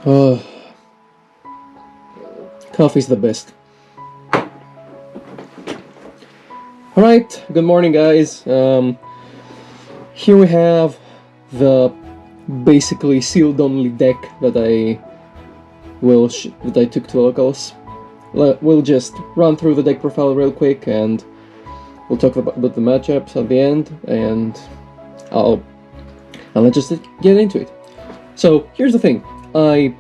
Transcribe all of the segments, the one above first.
Oh, coffee's the best. Alright, good morning guys. Here we have the basically sealed only deck that I took to locals. We'll just run through the deck profile real quick and we'll talk about the matchups at the end, and let's just get into it. So here's the thing. I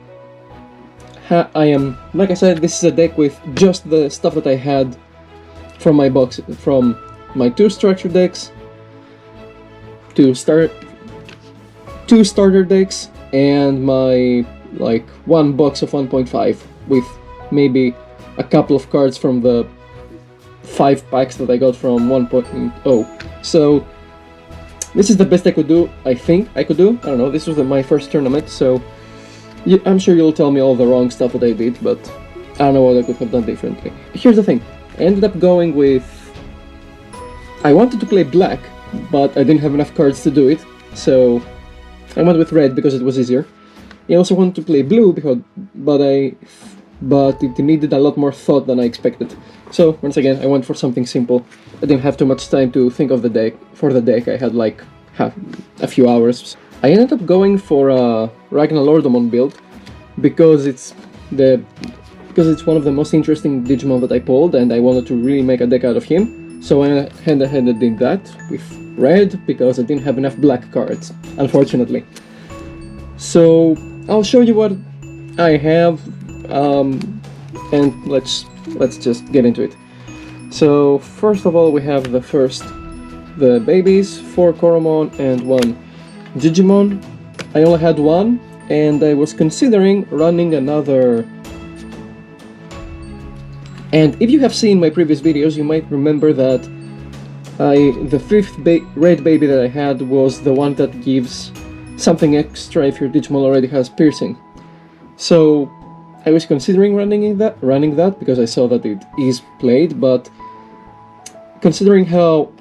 am, like I said, this is a deck with just the stuff that I had from my box, from my two structure decks, two starter decks, and my one box of 1.5 with maybe a couple of cards from the 5 packs that I got from 1.0. So this is the best I could do. I think I could do. I don't know. This was my first tournament, so I'm sure you'll tell me all the wrong stuff that I did, but I don't know what I could have done differently. Here's the thing. I ended up going with... I wanted to play black, but I didn't have enough cards to do it, so I went with red because it was easier. I also wanted to play blue, but it needed a lot more thought than I expected. So once again, I went for something simple. I didn't have too much time to think of the deck. For the deck, I had like a few hours. I ended up going for a RagnaLordmon build because it's one of the most interesting Digimon that I pulled, and I wanted to really make a deck out of him. So I went ahead and did that with red because I didn't have enough black cards, unfortunately. So I'll show you what I have, and let's just get into it. So first of all, we have the babies, 4 Koromon and 1 Digimon. I only had one, and I was considering running another. And if you have seen my previous videos, you might remember that the 5th red baby that I had was the one that gives something extra if your Digimon already has piercing. So I was considering running that because I saw that it is played, but considering how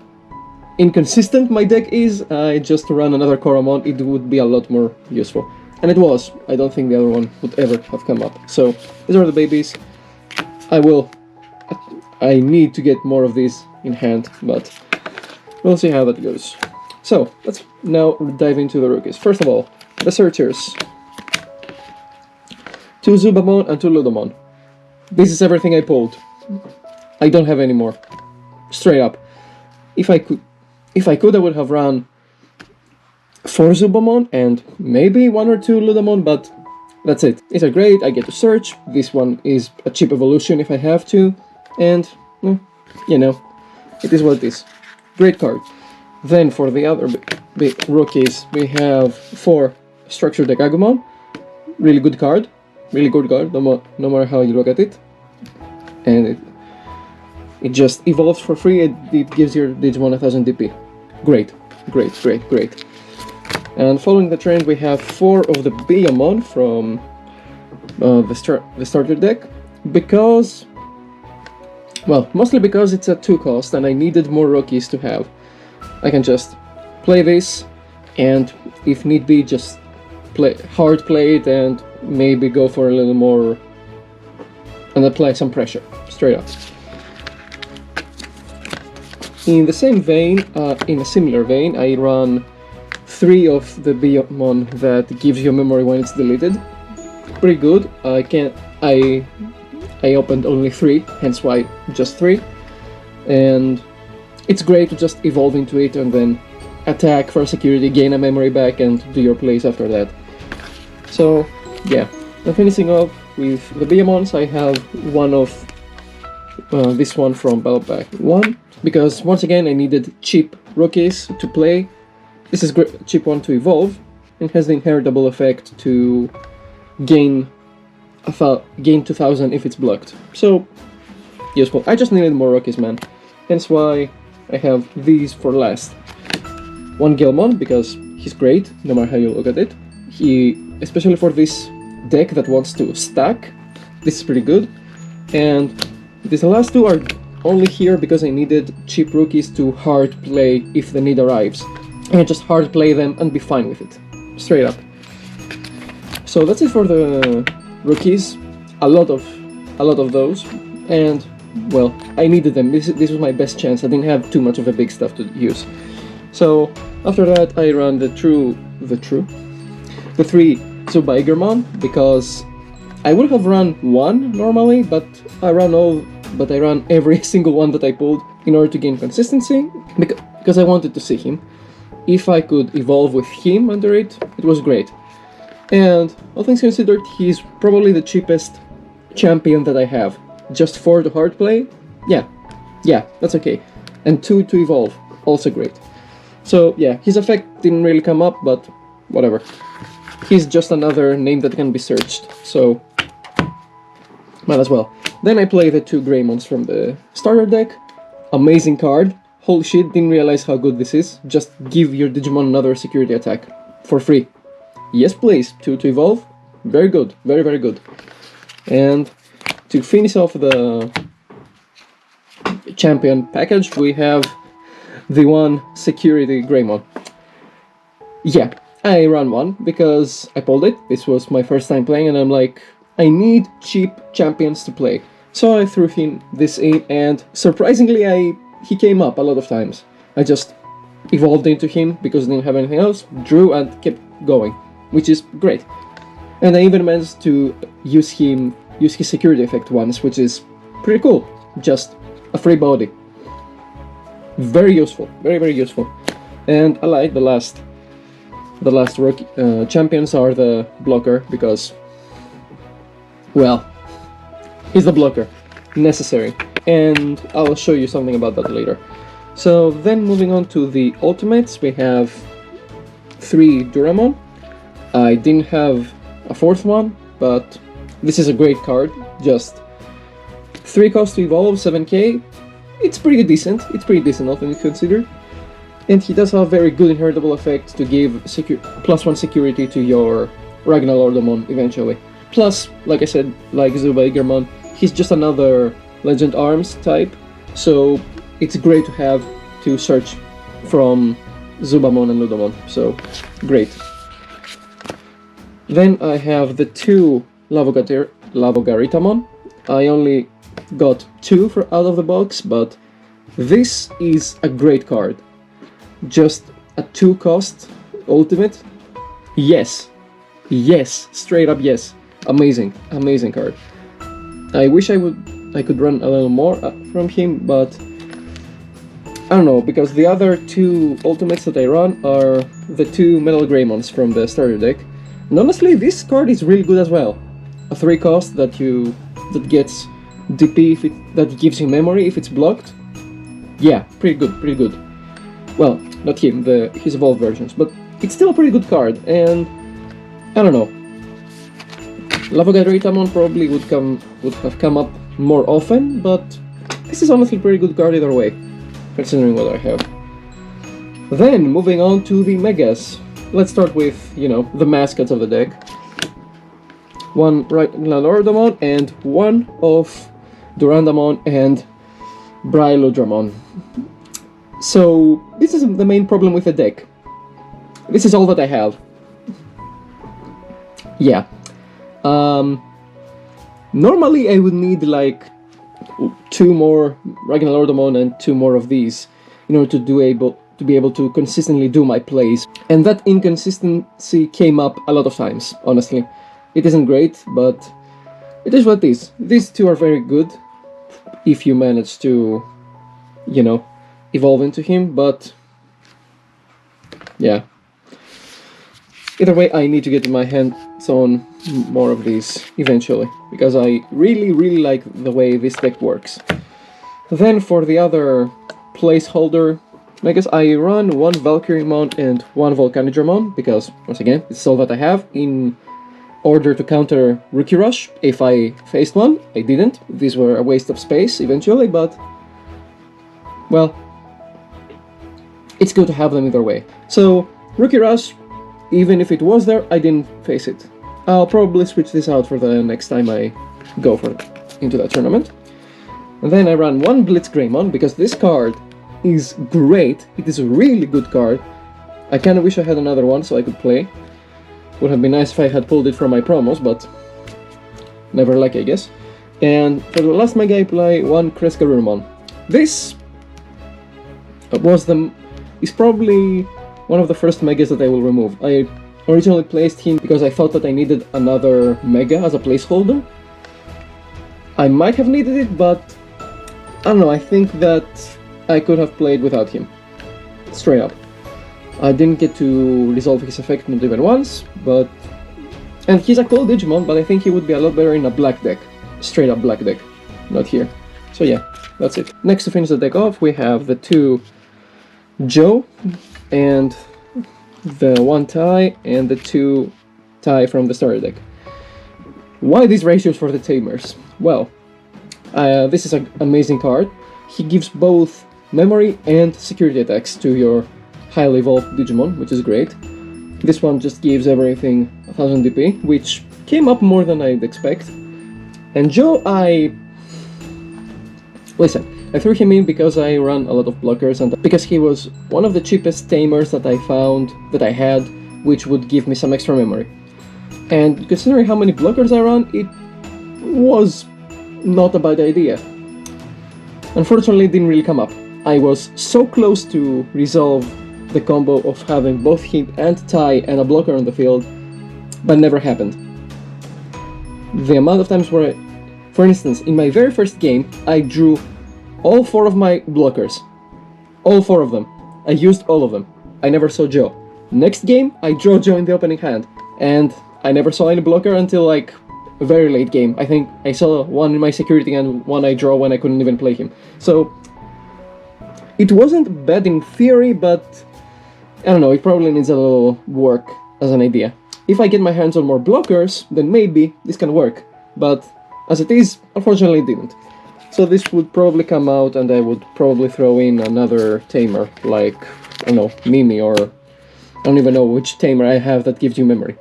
inconsistent my deck is, I just ran another Koromon. It would be a lot more useful. And it was. I don't think the other one would ever have come up. So these are the babies. I need to get more of these in hand, but we'll see how that goes. So let's now dive into the rookies. First of all, the searchers. 2 Zubamon and 2 Ludomon. This is everything I pulled. I don't have any more. Straight up. If I could, I would have run 4 Zubamon and maybe 1 or 2 Ludomon, but that's it. These are great. I get to search. This one is a cheap evolution if I have to, and you know, it is what it is. Great card. Then for the other big rookies, we have 4 Structure Deck Agumon. Really good card. Really good card, no matter how you look at it. And it just evolves for free. It gives your Digimon 1000 DP. Great. And following the trend, we have 4 of the Biyomon from the starter deck, because, well, mostly because it's a 2 cost and I needed more rookies to have. I can just play this, and if need be, just hard play it and maybe go for a little more and apply some pressure, straight up. In the same vein, in a similar vein, I run 3 of the Biyomon that gives you memory when it's deleted. Pretty good. I opened only 3, hence why just 3. And it's great to just evolve into it and then attack for security, gain a memory back, and do your plays after that. So yeah, and finishing off with the Biyomons, I have one of this one from Battle Pack 1, because once again I needed cheap rookies to play. This is a cheap one to evolve, and has the inheritable effect to gain 2000 if it's blocked. So useful. I just needed more rookies, man. Hence why I have these for last. 1 Gilmon, because he's great, no matter how you look at it. Especially for this deck that wants to stack, this is pretty good. And the last 2 are only here because I needed cheap rookies to hard play if the need arrives. And just hard play them and be fine with it. Straight up. So that's it for the rookies. A lot of those, and well, I needed them. This was my best chance. I didn't have too much of the big stuff to use. So after that, I ran the three Zubaigermon, because I would have run one normally, but I ran every single one that I pulled in order to gain consistency, because I wanted to see him. If I could evolve with him under it, it was great. And all things considered, he's probably the cheapest champion that I have. Just 4 to hard play? Yeah, that's okay. And 2 to evolve, also great. So yeah, his effect didn't really come up, but whatever. He's just another name that can be searched, so might as well. Then I play the 2 Greymons from the starter deck. Amazing card. Holy shit, didn't realize how good this is. Just give your Digimon another security attack. For free. Yes please, 2 to evolve. Very good, very very good. And to finish off the champion package, we have the 1 security Greymon. Yeah, I ran one because I pulled it. This was my first time playing, and I'm like, I need cheap champions to play. So I threw him this in, and surprisingly he came up a lot of times. I just evolved into him because I didn't have anything else, drew and kept going, which is great. And I even managed to use his security effect once, which is pretty cool. Just a free body. Very useful, very very useful. And I like the last rookie champions are the blocker, because, well, he's the blocker, necessary, and I'll show you something about that later. So then moving on to the ultimates, we have 3 Duramon. I didn't have a 4th one, but this is a great card. Just 3 cost to evolve, 7k. It's pretty decent, all things considered. And he does have a very good inheritable effect to give +1 security to your RagnaLordmon eventually. Plus, like I said, like Zubaigermon, he's just another Legend Arms type, so it's great to have to search from Zubamon and Ludomon, so great. Then I have the 2 Lavogaritamon. I only got 2 out of the box, but this is a great card. Just a 2 cost ultimate. Yes, straight up yes. Amazing card. I wish I could run a little more from him, but I don't know, because the other 2 ultimates that I run are the 2 Metal Greymons from the starter deck. And honestly, this card is really good as well. A 3 cost that gets DP that gives you memory if it's blocked. Yeah, pretty good. Well, not him, his evolved versions, but it's still a pretty good card, and I don't know. Lavogaritamon probably would have come up more often, but this is honestly a pretty good card either way, considering what I have. Then, moving on to the Megas. Let's start with, the mascots of the deck. 1 RagnaLordmon and 1 of Durandamon and Bryludramon. So, this is the main problem with the deck. This is all that I have. Yeah. Normally I would need like 2 more RagnaLordmon and 2 more of these in order to be able to consistently do my plays. And that inconsistency came up a lot of times, honestly. It isn't great, but it is what it is. These 2 are very good if you manage to, evolve into him, but yeah. Either way, I need to get my hands on more of these eventually, because I really like the way this deck works. Then for the other placeholder, I guess I run 1 Valkyriemon and 1 Volcanidramon, because, once again, it's all that I have in order to counter Rookie Rush. If I faced one, I didn't. These were a waste of space eventually, but, well, it's good to have them either way. So, Rookie Rush, even if it was there, I didn't face it. I'll probably switch this out for the next time I go into that tournament. And then I ran 1 Blitz Greymon, because this card is great. It is a really good card. I kinda wish I had another one so I could play. Would have been nice if I had pulled it from my promos, but never luck, I guess. And for the last Mega I play one RagnaLordmon. This is probably one of the first Megas that I will remove. I originally placed him because I thought that I needed another Mega as a placeholder. I might have needed it, but I don't know, I think that I could have played without him. Straight up. I didn't get to resolve his effect not even once, but... And he's a cool Digimon, but I think he would be a lot better in a black deck. Straight up black deck. Not here. So yeah, that's it. Next to finish the deck off, we have the two Joe, and the one Tai, and the two Tai from the starter deck. Why these ratios for the Tamers? Well, this is an amazing card. He gives both memory and security attacks to your highly evolved Digimon, which is great. This one just gives everything 1000 DP, which came up more than I'd expect. And Joe, Listen, I threw him in because I run a lot of blockers and because he was one of the cheapest tamers that I found that I had, which would give me some extra memory. And considering how many blockers I run, it was not a bad idea. Unfortunately, it didn't really come up. I was so close to resolve the combo of having both him and Tai and a blocker on the field, but never happened. The amount of times where for instance, in my very first game, I drew all 4 of my blockers. All 4 of them. I used all of them. I never saw Joe. Next game, I draw Joe in the opening hand, and I never saw any blocker until like a very late game. I think I saw one in my security and one I draw when I couldn't even play him. So, it wasn't bad in theory, but I don't know, it probably needs a little work as an idea. If I get my hands on more blockers, then maybe this can work, but as it is, unfortunately it didn't. So this would probably come out and I would probably throw in another tamer, like, I don't know, Mimi, or I don't even know which tamer I have that gives you memory.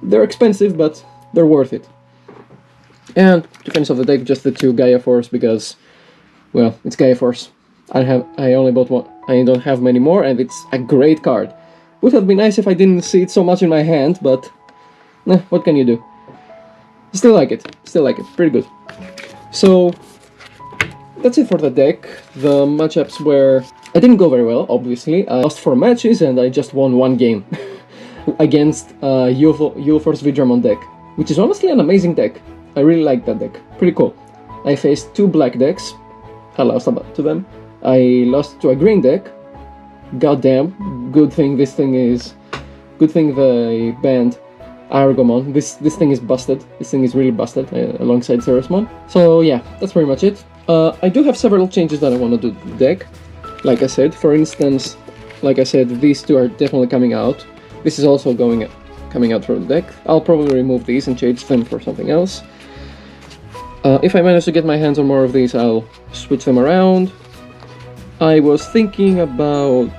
They're expensive, but they're worth it. And to finish off the deck, just the two Gaia Force, because, well, it's Gaia Force. I only bought one, I don't have many more, and it's a great card. Would have been nice if I didn't see it so much in my hand, but what can you do? Still like it, pretty good. So, that's it for the deck. The matchups were... I didn't go very well, obviously. I lost 4 matches and I just won 1 game against UFO's Vidramon deck, which is honestly an amazing deck. I really like that deck, pretty cool. I faced 2 black decks, I lost to them. I lost to a green deck. Goddamn, good thing they banned RagnaLordmon. This thing is busted. This thing is really busted, alongside Ceresmon. So yeah, that's pretty much it. I do have several changes that I want to do to the deck. Like I said, for instance, like I said, these 2 are definitely coming out. This is also coming out from the deck. I'll probably remove these and change them for something else. If I manage to get my hands on more of these, I'll switch them around. I was thinking about...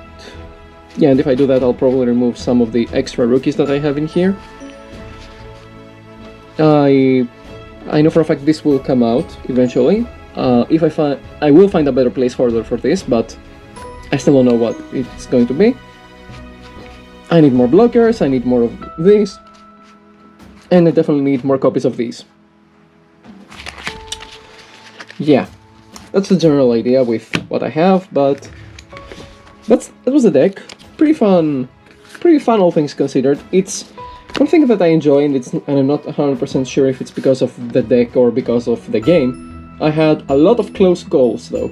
yeah, and if I do that, I'll probably remove some of the extra rookies that I have in here. I know for a fact this will come out eventually. I will find a better placeholder for this, but I still don't know what it's going to be. I need more blockers, I need more of these, and I definitely need more copies of these. Yeah, that's the general idea with what I have, but that was the deck. Pretty fun, all things considered. It's one thing that I enjoy, and I'm not 100% sure if it's because of the deck or because of the game. I had a lot of close goals, though.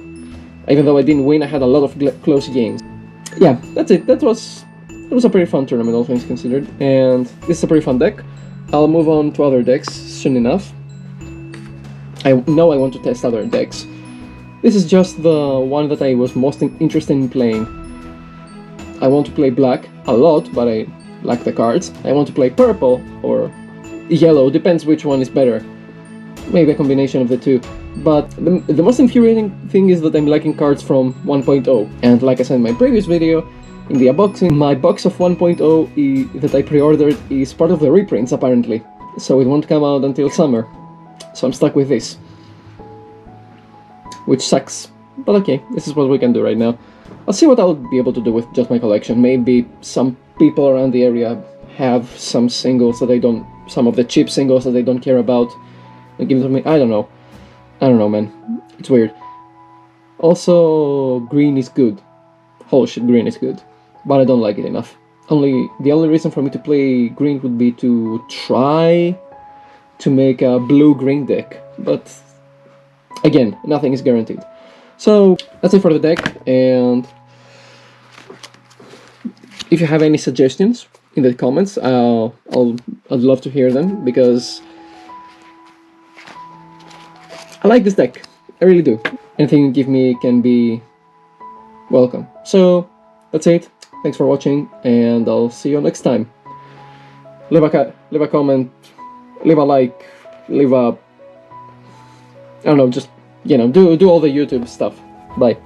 Even though I didn't win, I had a lot of close games. Yeah, that's it. It was a pretty fun tournament, all things considered, and this is a pretty fun deck. I'll move on to other decks soon enough. I know I want to test other decks. This is just the one that I was most interested in playing. I want to play black a lot, but I like the cards. I want to play purple or yellow, depends which one is better. Maybe a combination of the two. But the most infuriating thing is that I'm liking cards from 1.0. And like I said in my previous video, in the unboxing, my box of 1.0 that I pre-ordered is part of the reprints apparently. So it won't come out until summer. So I'm stuck with this. Which sucks. But okay, this is what we can do right now. I'll see what I'll be able to do with just my collection. Maybe some people around the area have some singles that some of the cheap singles that they don't care about, and give them to me. I don't know, man. It's weird. Also, green is good. Holy shit, green is good, but I don't like it enough. The only reason for me to play green would be to try to make a blue-green deck, but again, nothing is guaranteed. So that's it for the deck, and if you have any suggestions in the comments, I'd love to hear them, because I like this deck. I really do. Anything you give me can be welcome. So that's it. Thanks for watching, and I'll see you next time. Leave a comment, leave a like, I don't know, just, do all the YouTube stuff. Bye.